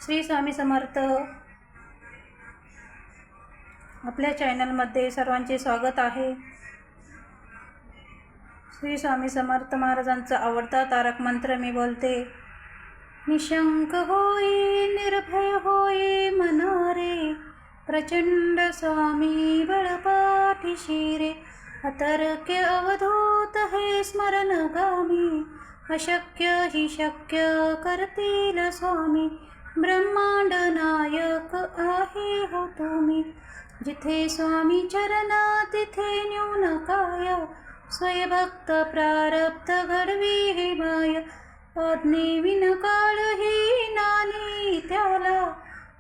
श्री स्वामी समर्थ. आपल्या चॅनलमध्ये सर्वांचे स्वागत आहे. श्री स्वामी समर्थ महाराजांचा आवडता तारक मंत्र मी बोलते. निशंक होई निर्भय होई मना रे, प्रचंड स्वामी बळपाठीशी रे. अतर्क्य अवधूत हे स्मरणगामी, अशक्य ही शक्य करतील स्वामी. ब्रह्मांड नायक आहे हो तुम्ही, जिथे स्वामी चरण तिथे न्यून काय. स्वयंभक्त प्रारब्ध घडवी हे माय, आज्ञे विन काळ ही नानी त्याला.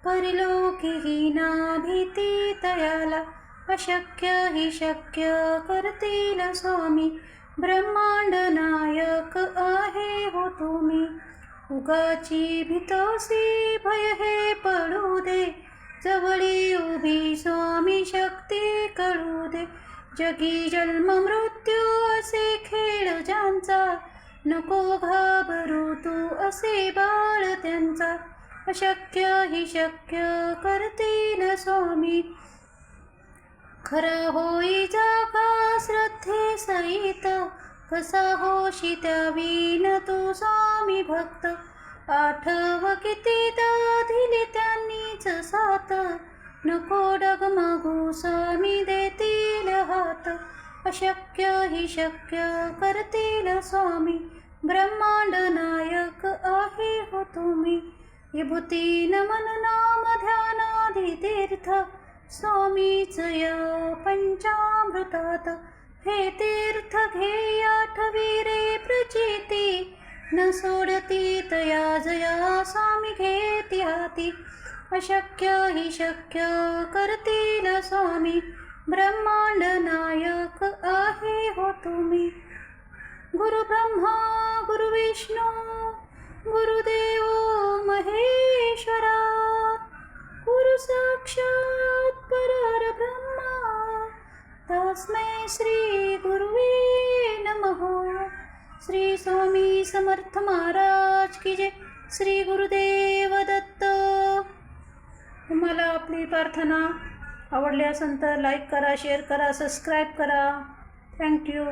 परिलोकी ही ना भीती तयाला, अशक्य ही शक्य करतील स्वामी. ब्रह्मांड नायक आहे हो तुम्ही, उगाची भीतोसी भय हे पडू दे. जवळी उभी स्वामी शक्ती कळू दे. जगी जन्म मृत्यू असे खेळ ज्यांचा, नको घाबरू तू असे बाळ त्यांचा. अशक्य ही शक्य करतील स्वामी, खरा होई जागा श्रद्धे सहित. कसा होशी त्यावीन तू स्वामी भक्त, आठव कितीदा दिली त्यांनीच साथ. नको डगमगू स्वामी देतील हात, अशक्य ही शक्य करतील स्वामी. ब्रह्मांड नायक आहे हो तुम्ही, विभूती नमन नाम ध्यानादि तीर्थ. स्वामीच या पंचामृतात, हे तीर्थ घे आठवी रे प्रचिती. न सोडती तया जया स्वामी घेती हाती, अशक्य ही शक्य करतील स्वामी. ब्रह्मांड नायक आहे हो तुम्ही. गुरु ब्रह्मा गुरु विष्णू गुरुदेव महेश्वरा, गुरु साक्षात परब्रह्मा, तस्मै श्री गुरुवे नमः. श्री स्वामी समर्थ महाराज की जय. श्री गुरुदेव दत्त. तुम्हाला आपली प्रार्थना आवडली असेल तर लाईक करा, शेअर करा, सबस्क्राईब करा. थँक्यू.